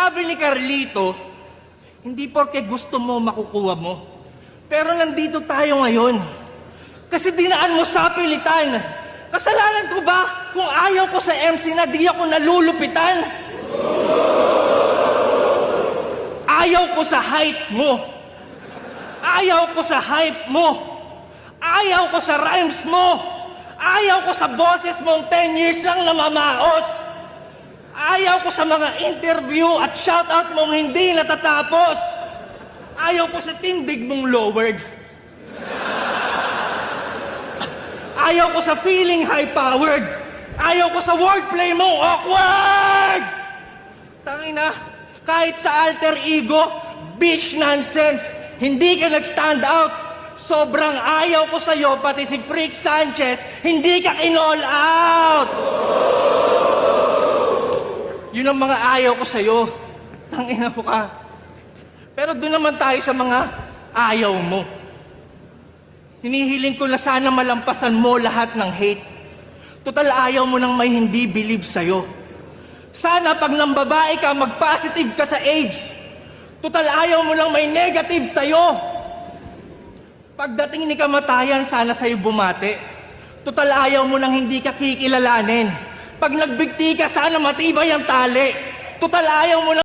Sabi ni Carlito, hindi porke gusto mo makukuha mo. Pero nandito tayo ngayon. Kasi dinaan mo sa pilitan. Kasalanan ko ba kung ayaw ko sa MC na di ako nalulupitan? Ayaw ko sa hype mo. Ayaw ko sa hype mo. Ayaw ko sa rhymes mo. Ayaw ko sa boses mong 10 years lang namamaos. Ayaw ko sa mga interview at shoutout mong hindi natatapos. Ayaw ko sa tindig mong lowered. Ayaw ko sa feeling high-powered. Ayaw ko sa wordplay mong awkward. Tangina, kahit sa alter ego, bitch nonsense, hindi ka nag-stand out. Sobrang ayaw ko sa'yo, pati si Freak Sanchez, hindi ka in-all out. Yun ang mga ayaw ko sa'yo. Tangina mo ka. Pero doon naman tayo sa mga ayaw mo. Hinihiling ko na sana malampasan mo lahat ng hate. Total ayaw mo nang may hindi believe sa'yo. Sana pag nang babae ka, mag-positive ka sa age. Total ayaw mo lang may negative sa'yo. Pagdating ni kamatayan, sana sa'yo bumate. Total ayaw mo nang hindi ka kikilalanin. Pag nagbigti ka, sana matibay ang tali. Total ayaw mo lang